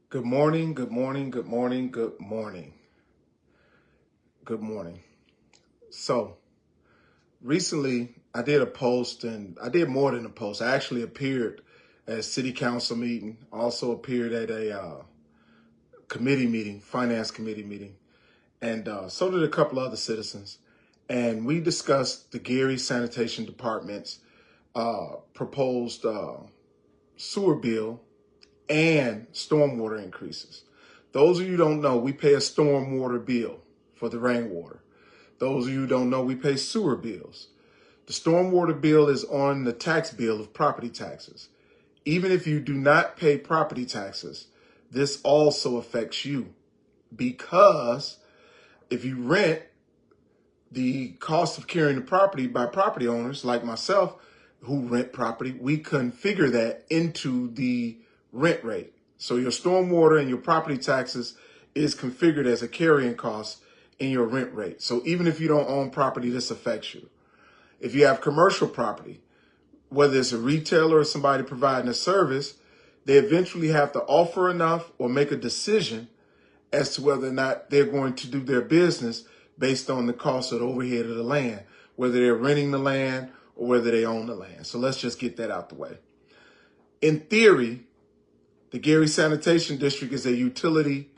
Good morning, good morning, good morning, good morning, good morning. So recently I did a post, and I did more than a post. I actually appeared at a city council meeting, also appeared at a committee meeting, finance committee meeting, and so did a couple other citizens. And we discussed the Gary Sanitation Department's proposed sewer bill and stormwater increases. Those of you who don't know, we pay a stormwater bill for the rainwater. Those of you who don't know, we pay sewer bills. The stormwater bill is on the tax bill of property taxes. Even if you do not pay property taxes, this also affects you, because if you rent, the cost of carrying the property by property owners like myself who rent property, we configure that into the rent rate. So your stormwater and your property taxes is configured as a carrying cost in your rent rate. So even if you don't own property, this affects you. If you have commercial property, whether it's a retailer or somebody providing a service, they eventually have to offer enough or make a decision as to whether or not they're going to do their business based on the cost of the overhead of the land, whether they're renting the land or whether they own the land. So let's just get that out the way. In theory, the Gary Sanitation District is a utility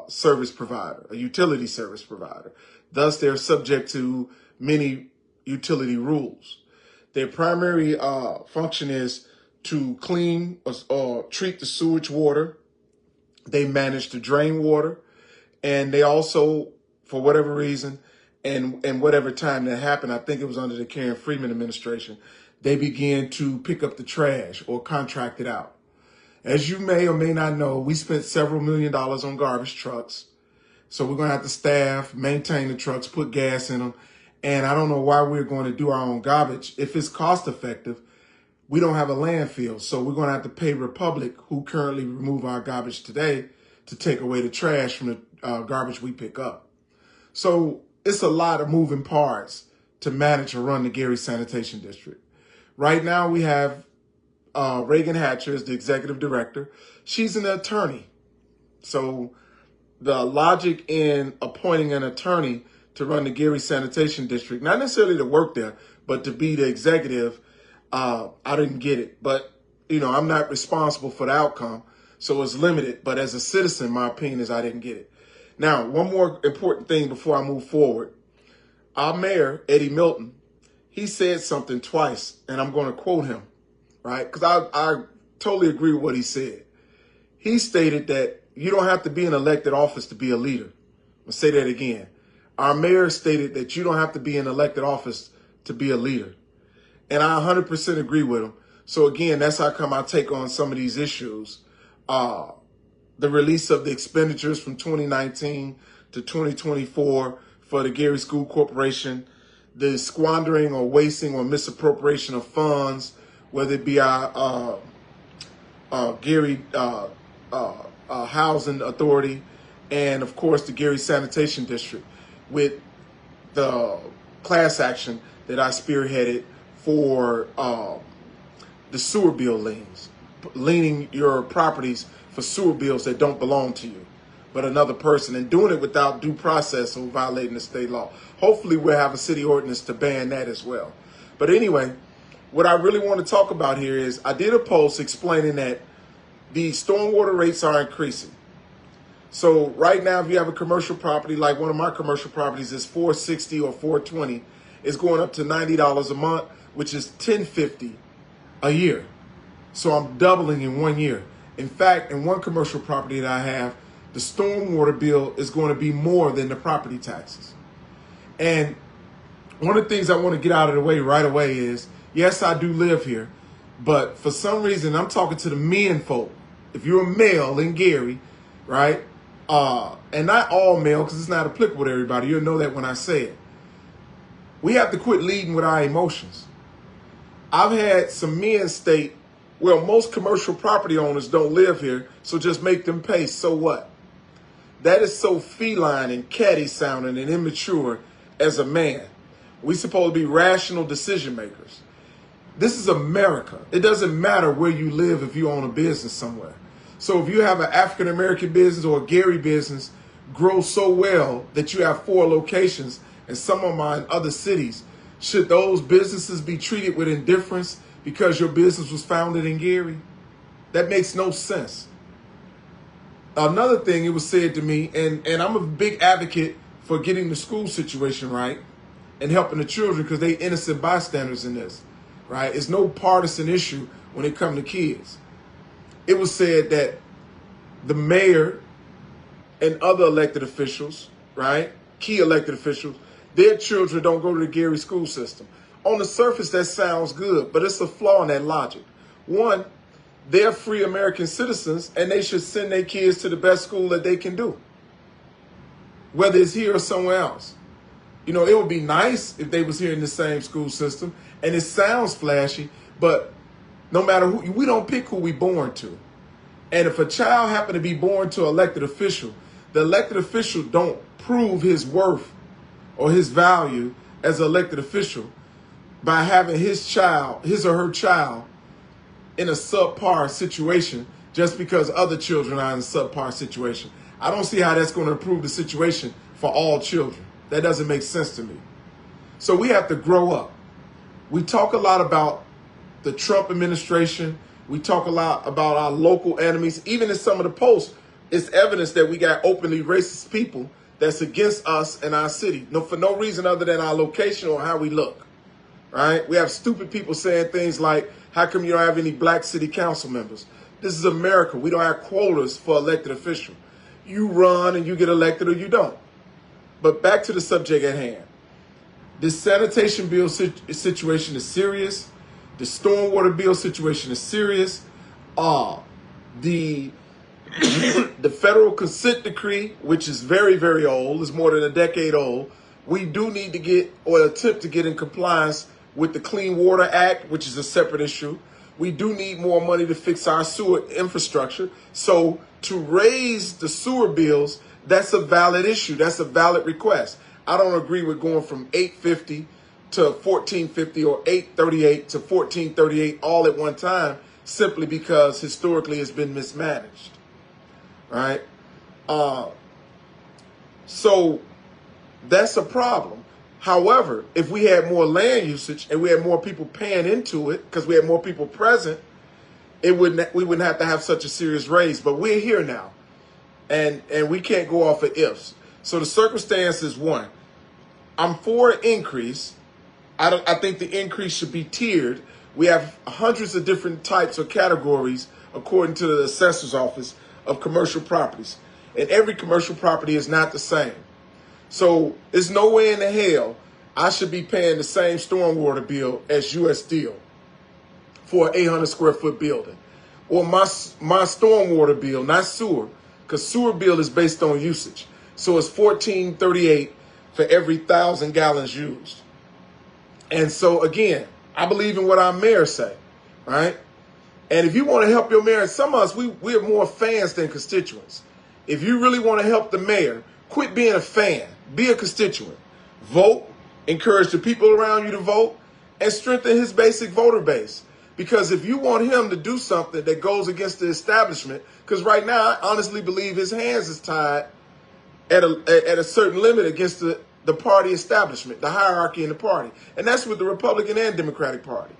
service provider, a utility service provider. Thus, they're subject to many utility rules. Their primary function is to clean or treat the sewage water. They manage the drain water, and they also, for whatever reason, and whatever time that happened, I think it was under the Karen Freeman administration, they began to pick up the trash or contract it out. As you may or may not know, we spent several $1 million on garbage trucks. So we're going to have to staff, maintain the trucks, put gas in them. And I don't know why we're going to do our own garbage. If it's cost effective, we don't have a landfill. So we're going to have to pay Republic, who currently remove our garbage today, to take away the trash from the garbage we pick up. So it's a lot of moving parts to manage or run the Gary Sanitation District. Right now we have Reagan Hatcher is the executive director. She's an attorney. So the logic in appointing an attorney to run the Gary Sanitation District, not necessarily to work there, but to be the executive, I didn't get it. But, I'm not responsible for the outcome, so it's limited. But as a citizen, my opinion is I didn't get it. Now, one more important thing before I move forward. Our mayor, Eddie Milton, he said something twice, and I'm going to quote him, right? Because I totally agree with what he said. He stated that you don't have to be in elected office to be a leader. I'll say that again. Our mayor stated that you don't have to be in elected office to be a leader. And I 100% agree with him. So again, that's how come I take on some of these issues. The release of the expenditures from 2019 to 2024 for the Gary School Corporation, the squandering or wasting or misappropriation of funds, whether it be our Gary Housing Authority, and of course the Gary Sanitation District, with the class action that I spearheaded for the sewer bill liens, leaning your properties for sewer bills that don't belong to you, but another person, and doing it without due process or violating the state law. Hopefully we'll have a city ordinance to ban that as well. But anyway, what I really want to talk about here is I did a post explaining that the stormwater rates are increasing. So right now, if you have a commercial property, like one of my commercial properties is $460 or $420, it's going up to $90 a month, which is $1050 a year. So I'm doubling in 1 year. In fact, in one commercial property that I have, the stormwater bill is going to be more than the property taxes. And one of the things I want to get out of the way right away is, yes, I do live here, but for some reason, I'm talking to the men folk. If you're a male in Gary, right, and not all male, because it's not applicable to everybody, you'll know that when I say it. We have to quit leading with our emotions. I've had some men state, well, most commercial property owners don't live here, so just make them pay. So what? That is so feline and catty sounding and immature as a man. We're supposed to be rational decision makers. This is America. It doesn't matter where you live if you own a business somewhere. So if you have an African-American business or a Gary business grow so well that you have 4 locations and some of them are in other cities, should those businesses be treated with indifference because your business was founded in Gary? That makes no sense. Another thing, it was said to me, and I'm a big advocate for getting the school situation right and helping the children because they innocent bystanders in this, right? It's no partisan issue when it comes to kids. It was said that the mayor and other elected officials, right, key elected officials, their children don't go to the Gary school system. On the surface, that sounds good, but it's a flaw in that logic. One, they're free American citizens, and they should send their kids to the best school that they can do, whether it's here or somewhere else. You know, it would be nice if they was here in the same school system, and it sounds flashy, but no matter who, we don't pick who we born to. And if a child happen to be born to an elected official, the elected official don't prove his worth or his value as an elected official by having his child, his or her child, in a subpar situation just because other children are in a subpar situation. I don't see how that's going to improve the situation for all children. That doesn't make sense to me. So we have to grow up. We talk a lot about the Trump administration. We talk a lot about our local enemies. Even in some of the posts, it's evidence that we got openly racist people that's against us and our city. No, for no reason other than our location or how we look. Right? We have stupid people saying things like, how come you don't have any black city council members? This is America. We don't have quotas for elected officials. You run and you get elected or you don't. But back to the subject at hand. This sanitation bill situation is serious. The stormwater bill situation is serious. The federal consent decree, which is very, very old, is more than a decade old. We do need to get or attempt to get in compliance with the Clean Water Act, which is a separate issue. We do need more money to fix our sewer infrastructure. So to raise the sewer bills, that's a valid issue. That's a valid request. I don't agree with going from $850 to $1450 or $838 to $1438 all at one time, simply because historically it's been mismanaged. Right? So that's a problem. However, if we had more land usage and we had more people paying into it because we had more people present, we wouldn't have to have such a serious raise. But we're here now, and we can't go off of ifs. So the circumstance is one. I'm for an increase. I think the increase should be tiered. We have hundreds of different types or categories, according to the assessor's office, of commercial properties. And every commercial property is not the same. So there's no way in the hell I should be paying the same stormwater bill as US Steel for an 800 square foot building. Or my stormwater bill, not sewer, because sewer bill is based on usage. So it's $14.38 for every 1,000 gallons used. And so again, I believe in what our mayor say, right? And if you want to help your mayor, some of us, we're more fans than constituents. If you really want to help the mayor, quit being a fan. Be a constituent. Vote. Encourage the people around you to vote. And strengthen his basic voter base. Because if you want him to do something that goes against the establishment, because right now I honestly believe his hands is tied at a certain limit against the party establishment, the hierarchy in the party. And that's with the Republican and Democratic Party.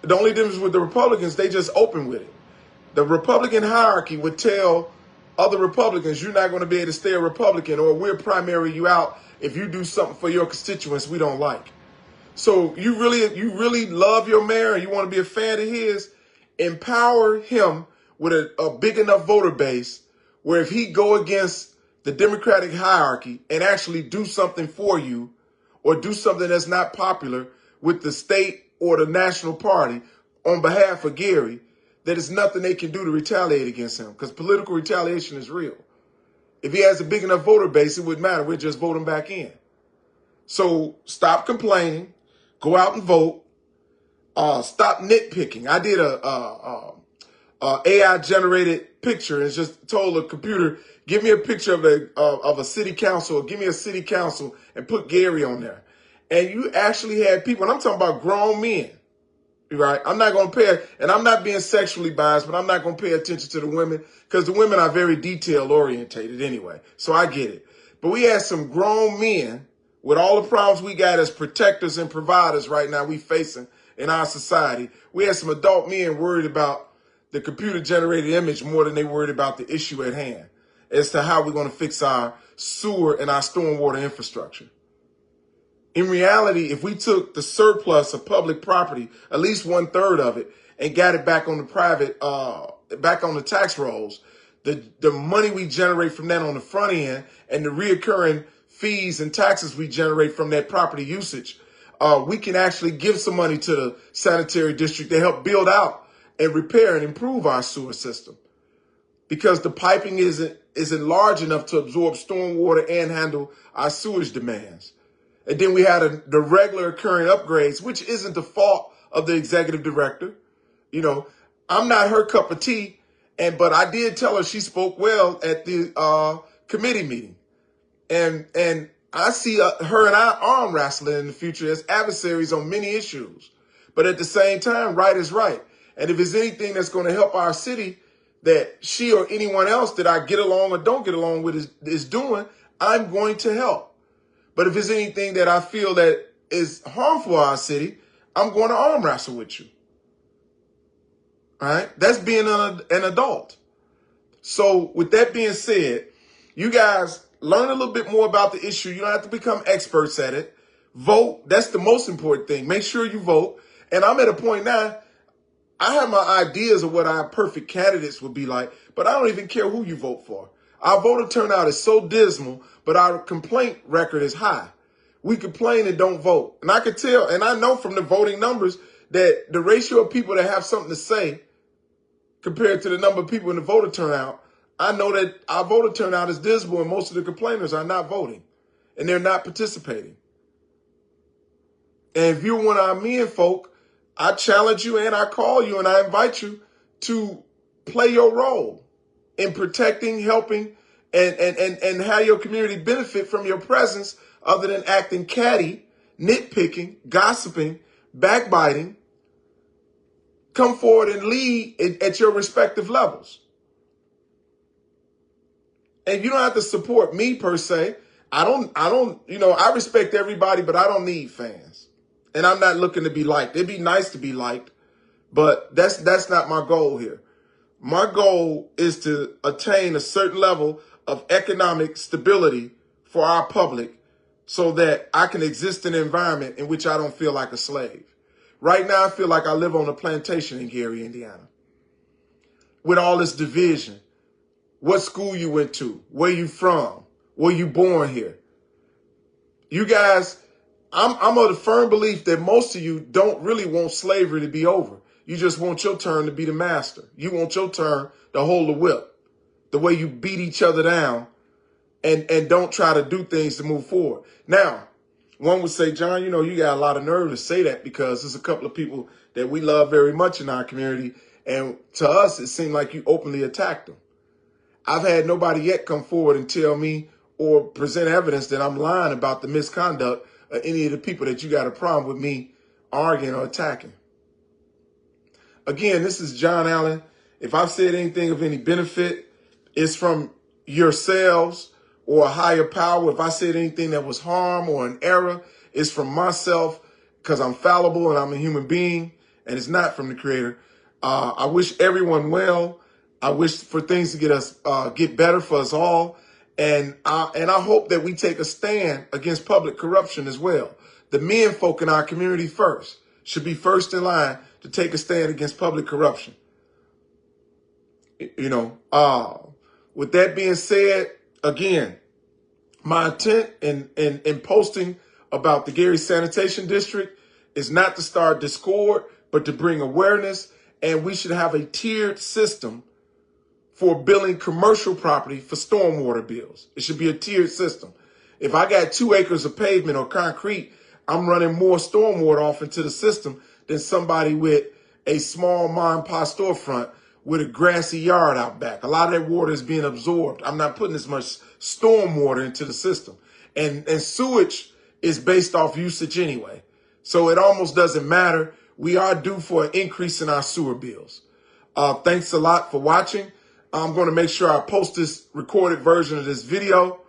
The only difference with the Republicans, they just open with it. The Republican hierarchy would tell other Republicans, you're not going to be able to stay a Republican, or we'll primary you out if you do something for your constituents we don't like. So you really love your mayor and you want to be a fan of his, empower him with a big enough voter base where if he go against the Democratic hierarchy and actually do something for you or do something that's not popular with the state or the national party on behalf of Gary, that is nothing they can do to retaliate against him, because political retaliation is real. If he has a big enough voter base, it wouldn't matter. We'd just vote him back in. So stop complaining. Go out and vote. Stop nitpicking. I did a AI-generated picture and just told the computer, give me a picture of a city council, or give me a city council and put Gary on there. And you actually had people, and I'm talking about grown men, right? I'm not going to pay, and I'm not being sexually biased, but I'm not going to pay attention to the women because the women are very detail orientated anyway. So I get it. But we had some grown men with all the problems we got as protectors and providers right now we facing in our society. We had some adult men worried about the computer generated image more than they worried about the issue at hand as to how we're going to fix our sewer and our stormwater infrastructure. In reality, if we took the surplus of public property, at least 1/3 of it, and got it back on the back on the tax rolls, the money we generate from that on the front end and the reoccurring fees and taxes we generate from that property usage, we can actually give some money to the sanitary district to help build out and repair and improve our sewer system. Because the piping isn't large enough to absorb stormwater and handle our sewage demands. And then we had the regular occurring upgrades, which isn't the fault of the executive director. You know, I'm not her cup of tea, but I did tell her she spoke well at the committee meeting. And I see her and I arm wrestling in the future as adversaries on many issues. But at the same time, right is right. And if there's anything that's going to help our city that she or anyone else that I get along or don't get along with is doing, I'm going to help. But if there's anything that I feel that is harmful to our city, I'm going to arm wrestle with you. All right? That's being an adult. So with that being said, you guys learn a little bit more about the issue. You don't have to become experts at it. Vote. That's the most important thing. Make sure you vote. And I'm at a point now, I have my ideas of what our perfect candidates would be like, but I don't even care who you vote for. Our voter turnout is so dismal, but our complaint record is high. We complain and don't vote. And I can tell, and I know from the voting numbers that the ratio of people that have something to say compared to the number of people in the voter turnout, I know that our voter turnout is dismal and most of the complainers are not voting and they're not participating. And if you're one of our men folk, I challenge you and I call you and I invite you to play your role in protecting, helping, and how your community benefit from your presence other than acting catty, nitpicking, gossiping, backbiting. Come forward and lead at your respective levels. And you don't have to support me per se. I respect everybody, but I don't need fans. And I'm not looking to be liked. It'd be nice to be liked, but that's not my goal here. My goal is to attain a certain level of economic stability for our public so that I can exist in an environment in which I don't feel like a slave. Right now, I feel like I live on a plantation in Gary, Indiana, with all this division. What school you went to, where you from, were you born here? You guys, I'm of the firm belief that most of you don't really want slavery to be over. You just want your turn to be the master. You want your turn to hold the whip, the way you beat each other down and don't try to do things to move forward. Now, one would say, John, you got a lot of nerve to say that because there's a couple of people that we love very much in our community. And to us, it seemed like you openly attacked them. I've had nobody yet come forward and tell me or present evidence that I'm lying about the misconduct of any of the people that you got a problem with me arguing or attacking. Again, this is John Allen. If I've said anything of any benefit, it's from yourselves or a higher power. If I said anything that was harm or an error, it's from myself because I'm fallible and I'm a human being, and it's not from the Creator. I wish everyone well. I wish for things to get better for us all. And I hope that we take a stand against public corruption as well. The men folk in our community first should be first in line to take a stand against public corruption. With that being said, again, my intent in posting about the Gary Sanitation District is not to start discord, but to bring awareness. And we should have a tiered system for billing commercial property for stormwater bills. It should be a tiered system. If I got 2 acres of pavement or concrete, I'm running more stormwater off into the system than somebody with a small mom and pop storefront with a grassy yard out back. A lot of that water is being absorbed. I'm not putting as much stormwater into the system. And sewage is based off usage anyway. So it almost doesn't matter we are due for an increase in our sewer bills. Thanks a lot for watching. I'm going to make sure I post this recorded version of this video.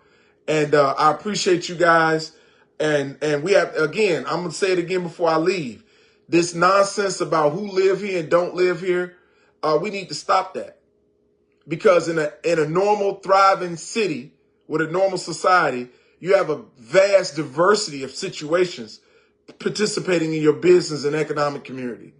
And I appreciate you guys. And we have, again, I'm going to say it again before I leave. This nonsense about who live here and don't live here, we need to stop that. Because in a normal, thriving city with a normal society, you have a vast diversity of situations participating in your business and economic community.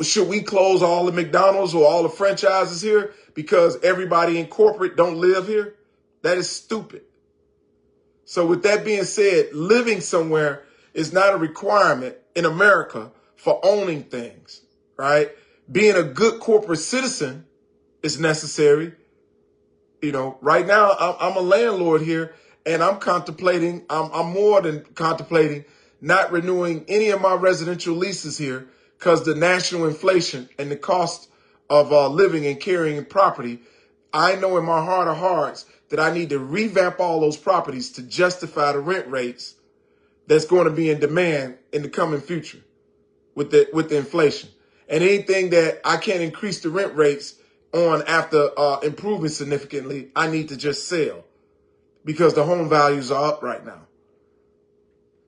Should we close all the McDonald's or all the franchises here because everybody in corporate don't live here? That is stupid. So with that being said, living somewhere is not a requirement in America for owning things, right? Being a good corporate citizen is necessary. You know, right now I'm a landlord here, and I'm more than contemplating not renewing any of my residential leases here because the national inflation and the cost of living and carrying property, I know in my heart of hearts that I need to revamp all those properties to justify the rent rates that's going to be in demand in the coming future with the inflation. And anything that I can't increase the rent rates on after improving significantly, I need to just sell because the home values are up right now.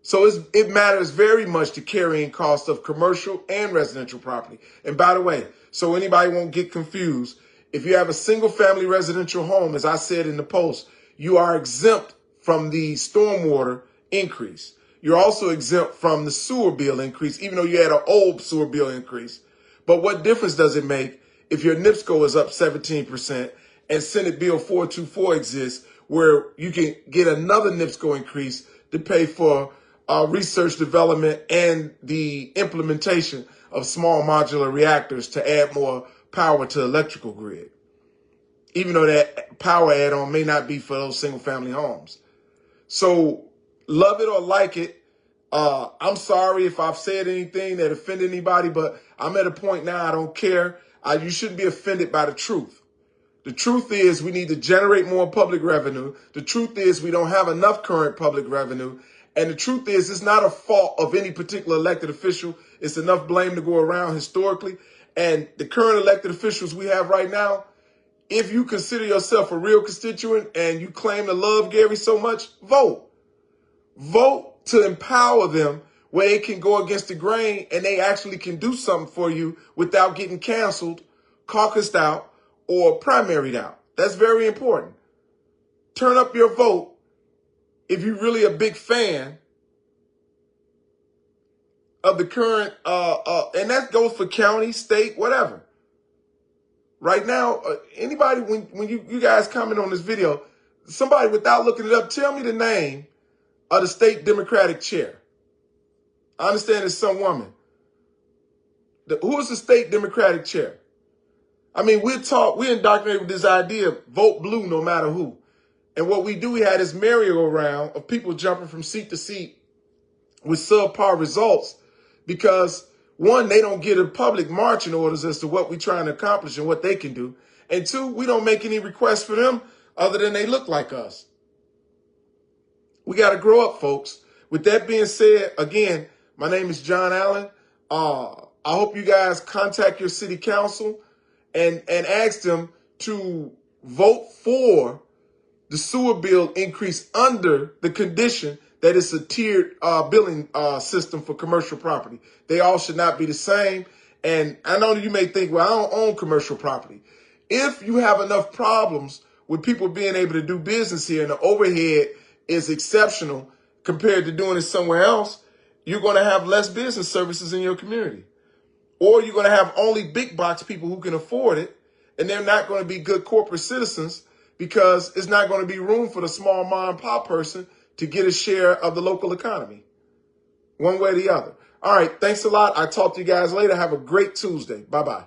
So it matters very much the carrying cost of commercial and residential property. And by the way, so anybody won't get confused, if you have a single family residential home, as I said in the post, you are exempt from the stormwater increase. You're also exempt from the sewer bill increase, even though you had an old sewer bill increase. But what difference does it make if your NIPSCO is up 17% and Senate Bill 424 exists where you can get another NIPSCO increase to pay for research development and the implementation of small modular reactors to add more power to the electrical grid, even though that power add-on may not be for those single family homes. So love it or like it. I'm sorry if I've said anything that offended anybody, but I'm at a point now I don't care. You shouldn't be offended by the truth. The truth is we need to generate more public revenue. The truth is we don't have enough current public revenue. And the truth is it's not a fault of any particular elected official. It's enough blame to go around historically. And the current elected officials we have right now, if you consider yourself a real constituent and you claim to love Gary so much, vote. Vote to empower them where they can go against the grain and they actually can do something for you without getting canceled, caucused out, or primaried out. That's very important. Turn up your vote if you're really a big fan of the current, and that goes for county, state, whatever. Right now, anybody, when you guys comment on this video, somebody without looking it up, tell me the name of the state Democratic chair. I understand it's some woman. Who is the state Democratic chair? I mean, we're indoctrinated with this idea of vote blue no matter who. And what we do, we had this merry-go-round of people jumping from seat to seat with subpar results because, one, they don't get a public marching orders as to what we're trying to accomplish and what they can do. And two, we don't make any requests for them other than they look like us. We got to grow up, folks. With that being said, again, my name is John Allen. I hope you guys contact your city council and ask them to vote for the sewer bill increase under the condition that it's a tiered billing system for commercial property. They all should not be the same. And I know you may think, well, I don't own commercial property. If you have enough problems with people being able to do business here and the overhead is exceptional compared to doing it somewhere else, you're going to have less business services in your community. Or you're going to have only big box people who can afford it, and they're not going to be good corporate citizens because it's not going to be room for the small mom and pop person to get a share of the local economy, one way or the other. All right, thanks a lot. I'll talk to you guys later. Have a great Tuesday. Bye-bye.